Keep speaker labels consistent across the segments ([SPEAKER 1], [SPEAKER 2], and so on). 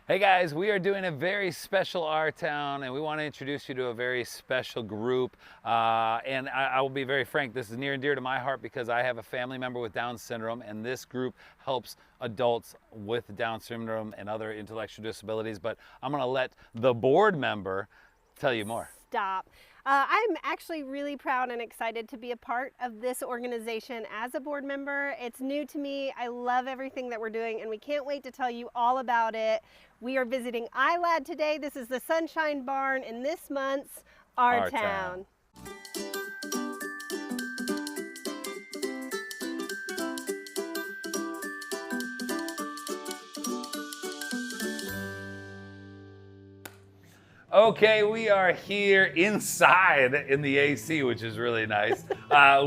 [SPEAKER 1] Hey guys, we are doing a very special Our Town, and we want to introduce you to a very special group. I will be very frank, this is near and dear to my heart because I have a family member with Down syndrome, and this group helps adults with Down syndrome and other intellectual disabilities. But I'm going to let the board member tell you more.
[SPEAKER 2] Stop. I'm actually really proud and excited to be a part of this organization as a board member. It's new to me. I love everything that we're doing, and we can't wait to tell you all about it. We are visiting ILADD today. This is the Sunshine Barn in this month's Our Town.
[SPEAKER 1] Okay, we are here inside in the AC, which is really nice,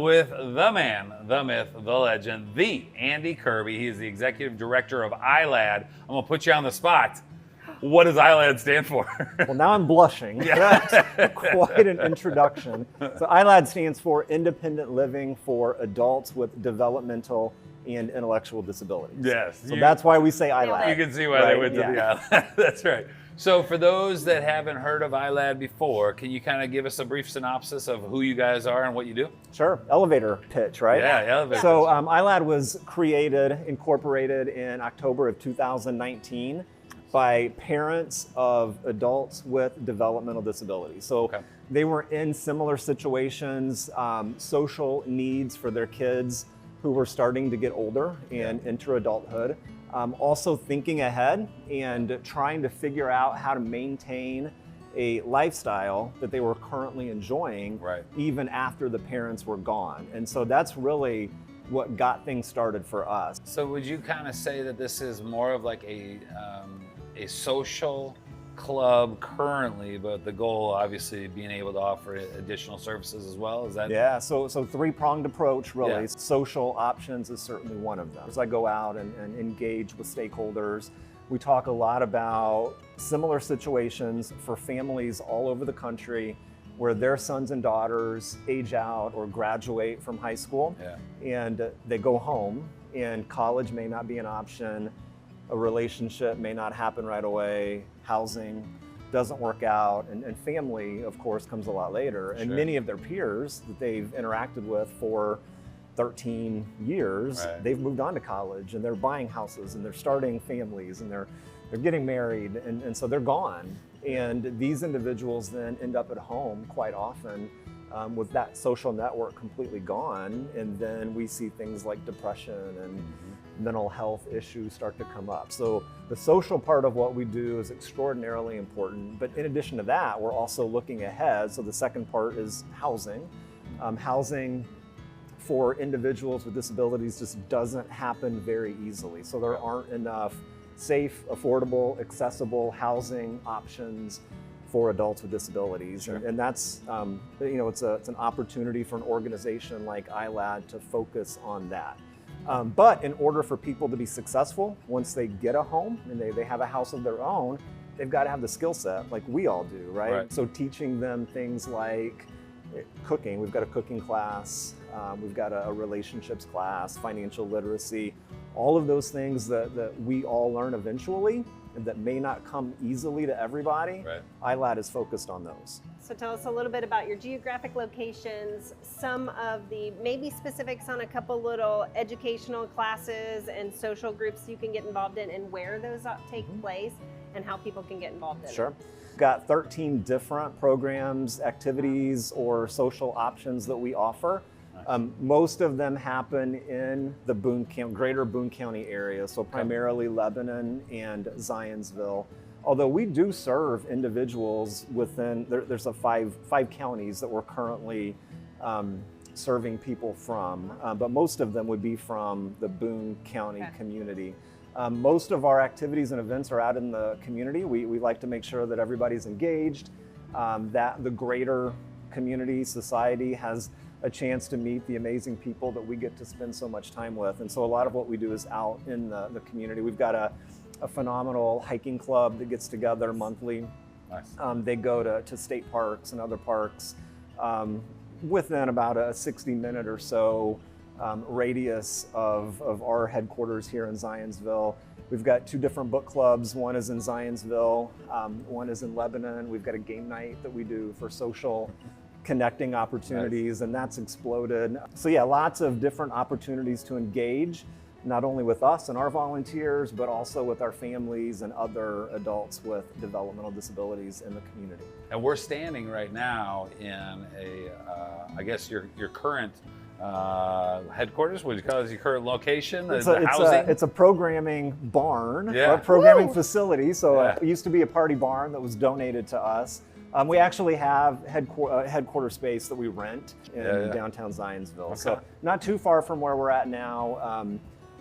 [SPEAKER 1] with the man, the myth, the legend, the Andy Kirby. He is the executive director of ILADD. I'm gonna put you on the spot. What does ILADD stand for?
[SPEAKER 3] Well, now I'm blushing.
[SPEAKER 1] Yeah.
[SPEAKER 3] That's quite an introduction. So ILADD stands for Independent Living for Adults with Developmental and Intellectual Disabilities.
[SPEAKER 1] Yes.
[SPEAKER 3] So that's why we say ILADD.
[SPEAKER 1] You can see why they went to the ILADD. That's right. So for those that haven't heard of ILADD before, can you kind of give us a brief synopsis of who you guys are and what you do?
[SPEAKER 3] Sure. Elevator pitch, right?
[SPEAKER 1] Yeah, elevator
[SPEAKER 3] So
[SPEAKER 1] pitch.
[SPEAKER 3] ILADD was incorporated in October of 2019 by parents of adults with developmental disabilities. So they were in similar situations, social needs for their kids who were starting to get older and enter adulthood. Also thinking ahead and trying to figure out how to maintain a lifestyle that they were currently enjoying even after the parents were gone. And so that's really what got things started for us.
[SPEAKER 1] So would you kind of say that this is more of like a social club currently, but the goal obviously being able to offer additional services as well? Is that?
[SPEAKER 3] Yeah, so three-pronged approach really. Yeah. Social options is certainly one of them. As I go out and engage with stakeholders, we talk a lot about similar situations for families all over the country where their sons and daughters age out or graduate from high school and they go home and college may not be an option. A relationship may not happen right away, housing doesn't work out, and family, of course, comes a lot later. And many of their peers that they've interacted with for 13 years, they've moved on to college and they're buying houses and they're starting families and they're getting married, and so they're gone. And these individuals then end up at home quite often with that social network completely gone, and then we see things like depression and mental health issues start to come up. So the social part of what we do is extraordinarily important, but in addition to that, we're also looking ahead. So the second part is housing. Housing for individuals with disabilities just doesn't happen very easily. So there aren't enough safe, affordable, accessible housing options for adults with disabilities. And that's, it's an opportunity for an organization like ILADD to focus on that. But in order for people to be successful, once they get a home and they have a house of their own, they've got to have the skill set like we all do, right? So teaching them things like cooking, we've got a cooking class, we've got a relationships class, financial literacy, all of those things that we all learn eventually and that may not come easily to everybody. ILADD is focused on those.
[SPEAKER 2] So tell us a little bit about your geographic locations, some of the maybe specifics on a couple little educational classes and social groups you can get involved in, and where those take place and how people can get involved in
[SPEAKER 3] it. Got 13 different programs, activities, or social options that we offer. Most of them happen in the greater Boone County area, so primarily Lebanon and Zionsville. Although we do serve individuals within, there's five counties that we're currently serving people from, but most of them would be from the Boone County community. Most of our activities and events are out in the community. We like to make sure that everybody's engaged, that the greater community, society has a chance to meet the amazing people that we get to spend so much time with. And so a lot of what we do is out in the community. We've got a phenomenal hiking club that gets together monthly. They go to state parks and other parks within about a 60-minute or so radius of our headquarters here in Zionsville. We've got 2 different book clubs. One is in Zionsville, one is in Lebanon. We've got a game night that we do for social connecting opportunities, and that's exploded. So yeah, lots of different opportunities to engage, not only with us and our volunteers, but also with our families and other adults with developmental disabilities in the community.
[SPEAKER 1] And we're standing right now in a, I guess your current headquarters. Would you call it your current location?
[SPEAKER 3] It's a programming barn,
[SPEAKER 1] Yeah.
[SPEAKER 3] a programming
[SPEAKER 2] Woo!
[SPEAKER 3] facility. So
[SPEAKER 1] Yeah.
[SPEAKER 3] it used to be a party barn that was donated to us. We actually have headquarter space that we rent in downtown Zionsville.
[SPEAKER 1] Okay.
[SPEAKER 3] So not too far from where we're at now.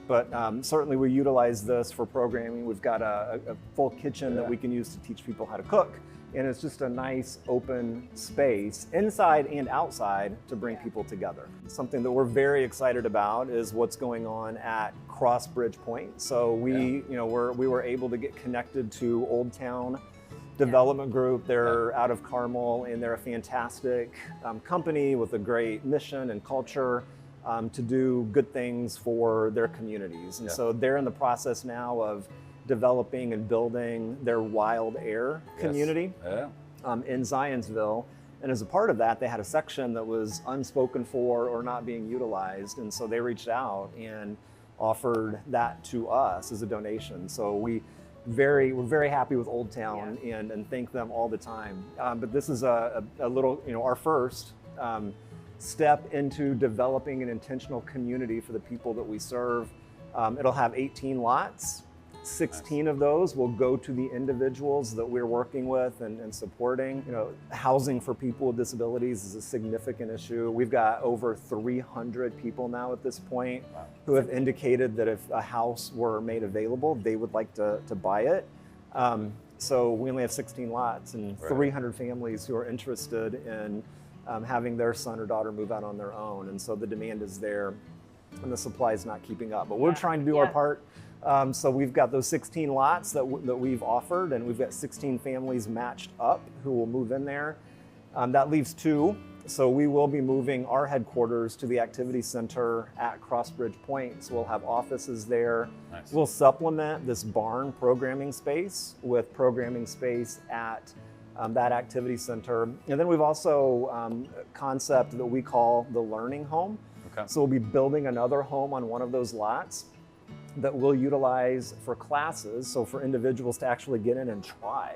[SPEAKER 3] But certainly we utilize this for programming. We've got a full kitchen that we can use to teach people how to cook. And it's just a nice open space inside and outside to bring people together. Something that we're very excited about is what's going on at Crossbridge Point. So we were able to get connected to Old Town Development Group. They're out of Carmel, and they're a fantastic company with a great mission and culture to do good things for their communities. And so they're in the process now of developing and building their wild air community in Zionsville. And as a part of that, they had a section that was unspoken for or not being utilized. And so they reached out and offered that to us as a donation. So we're very happy with Old Town and thank them all the time. But this is a little, our first step into developing an intentional community for the people that we serve. It'll have 18 lots. 16 of those will go to the individuals that we're working with and supporting. Housing for people with disabilities is a significant issue. We've got over 300 people now at this point who have indicated that if a house were made available, they would like to buy it. So we only have 16 lots and 300 families who are interested in having their son or daughter move out on their own. And so the demand is there and the supply is not keeping up. But we're trying to do our part. So we've got those 16 lots that we've offered, and we've got 16 families matched up who will move in there. That leaves 2. So we will be moving our headquarters to the activity center at Crossbridge Point. So we'll have offices there.
[SPEAKER 1] Nice.
[SPEAKER 3] We'll supplement this barn programming space with programming space at that activity center. And then we've also a concept that we call the learning home. Okay. So we'll be building another home on one of those lots that we'll utilize for classes, so for individuals to actually get in and try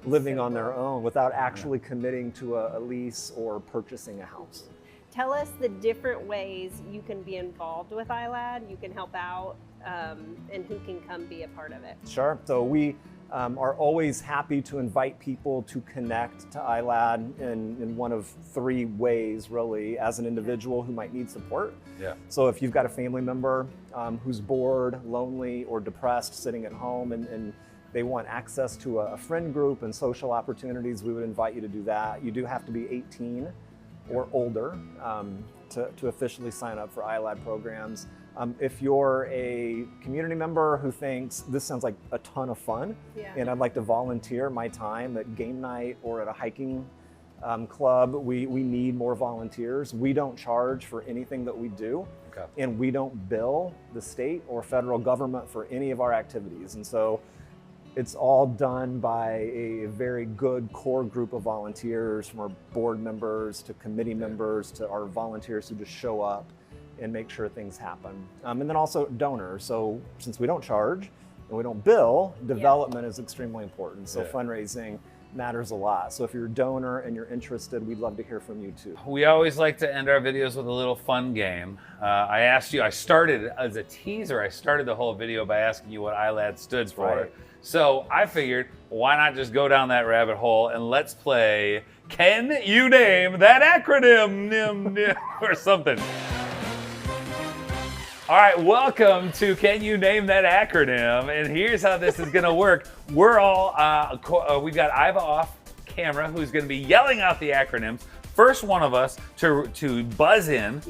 [SPEAKER 3] living on their own without actually committing to a lease or purchasing a house.
[SPEAKER 2] Tell us the different ways you can be involved with ILADD, you can help out, and who can come be a part of it.
[SPEAKER 3] Sure. So we are always happy to invite people to connect to ILADD in one of 3 ways, really, as an individual who might need support. So if you've got a family member who's bored, lonely, or depressed sitting at home and they want access to a friend group and social opportunities, we would invite you to do that. You do have to be 18 or older to officially sign up for ILADD programs. If you're a community member who thinks this sounds like a ton of fun and I'd like to volunteer my time at game night or at a hiking club, we need more volunteers. We don't charge for anything that we do, and we don't bill the state or federal government for any of our activities. And so it's all done by a very good core group of volunteers, from our board members to committee members to our volunteers who just show up and make sure things happen. And then also donors. So since we don't charge and we don't bill, development is extremely important. So fundraising matters a lot. So if you're a donor and you're interested, we'd love to hear from you too.
[SPEAKER 1] We always like to end our videos with a little fun game. I asked you, I started as a teaser, I started the whole video by asking you what ILADD stood for. So I figured, why not just go down that rabbit hole and let's play Can You Name That Acronym? Or something. All right, welcome to Can You Name That Acronym? And here's how this is gonna work. We're all, we've got Iva off camera who's gonna be yelling out the acronyms. First one of us to buzz in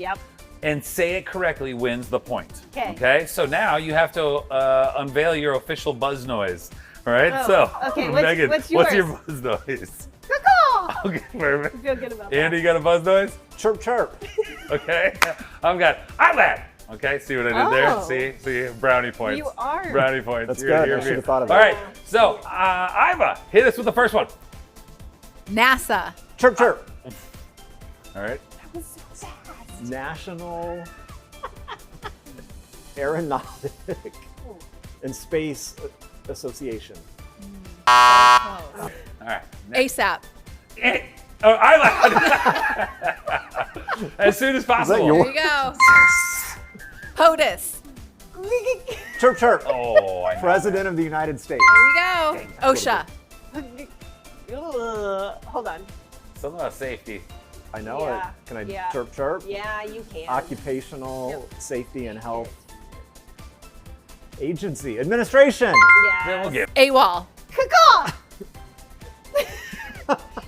[SPEAKER 1] and say it correctly wins the point. Okay, so now you have to unveil your official buzz noise. All right, Megan,
[SPEAKER 2] what's yours?
[SPEAKER 1] What's your buzz noise?
[SPEAKER 2] Caw-caw!
[SPEAKER 1] Okay, perfect.
[SPEAKER 2] I feel good about that.
[SPEAKER 1] Andy, you got a buzz noise?
[SPEAKER 3] Chirp, chirp.
[SPEAKER 1] Okay, I've got ILADD. Okay, see what I did there?
[SPEAKER 2] Oh.
[SPEAKER 1] See, brownie points.
[SPEAKER 2] You are.
[SPEAKER 1] Brownie points.
[SPEAKER 3] That's good. I should have thought of that.
[SPEAKER 1] All right, so Iva, hit us with the first one.
[SPEAKER 4] NASA.
[SPEAKER 3] Chirp, chirp.
[SPEAKER 1] All right.
[SPEAKER 2] That was so fast.
[SPEAKER 3] National Aeronautic and Space Association.
[SPEAKER 1] All right.
[SPEAKER 4] ASAP.
[SPEAKER 1] Oh, ILADD. As soon as possible.
[SPEAKER 3] your-
[SPEAKER 4] There you go. POTUS.
[SPEAKER 3] Chirp, chirp.
[SPEAKER 1] Oh, I know.
[SPEAKER 3] President of the United States.
[SPEAKER 4] There you go. OSHA.
[SPEAKER 2] Hold on.
[SPEAKER 1] Something about safety.
[SPEAKER 3] I know
[SPEAKER 2] Yeah,
[SPEAKER 3] it. Can I
[SPEAKER 2] yeah.
[SPEAKER 3] chirp, chirp?
[SPEAKER 2] Yeah, you can.
[SPEAKER 3] Occupational Safety and Health Agency. Administration.
[SPEAKER 1] Then we'll
[SPEAKER 2] Yeah.
[SPEAKER 1] give.
[SPEAKER 4] AWOL.
[SPEAKER 2] Caw.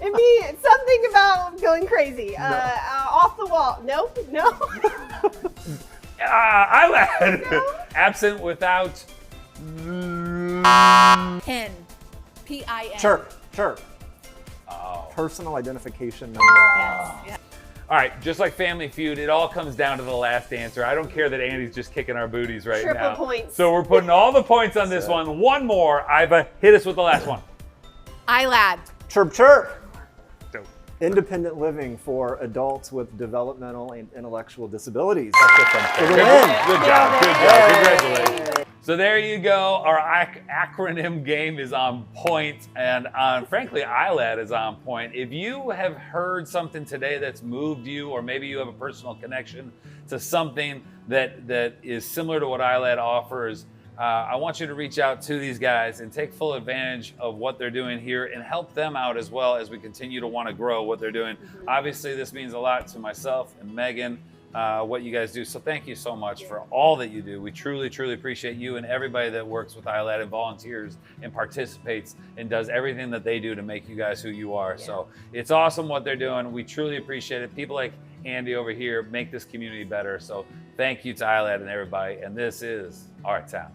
[SPEAKER 2] It means something about going crazy. Off the wall. Nope. No.
[SPEAKER 1] ILADD. Absent without.
[SPEAKER 4] PIN. PIN.
[SPEAKER 3] Chirp, chirp.
[SPEAKER 1] Oh.
[SPEAKER 3] Personal identification number.
[SPEAKER 4] Yes. Yeah.
[SPEAKER 1] All right, just like Family Feud, it all comes down to the last answer. I don't care that Andy's just kicking our booties right
[SPEAKER 2] Triple
[SPEAKER 1] now.
[SPEAKER 2] points.
[SPEAKER 1] So we're putting all the points on this one. One more. Iva, hit us with the last one.
[SPEAKER 4] ILADD.
[SPEAKER 3] Chirp, chirp.
[SPEAKER 1] Dope.
[SPEAKER 3] Independent living for adults with developmental and intellectual disabilities.
[SPEAKER 1] Good
[SPEAKER 3] win.
[SPEAKER 1] job. Good job.
[SPEAKER 3] Yay.
[SPEAKER 1] Congratulations. So there you go. Our acronym game is on point, and frankly, ILADD is on point. If you have heard something today that's moved you, or maybe you have a personal connection to something that is similar to what ILADD offers, I want you to reach out to these guys and take full advantage of what they're doing here and help them out as well as we continue to want to grow what they're doing. Obviously, this means a lot to myself and Megan, what you guys do. So thank you so much for all that you do. We truly, truly appreciate you and everybody that works with ILADD and volunteers and participates and does everything that they do to make you guys who you are. So it's awesome what they're doing. We truly appreciate it. People like Andy over here make this community better. So thank you to ILADD and everybody. And this is our town.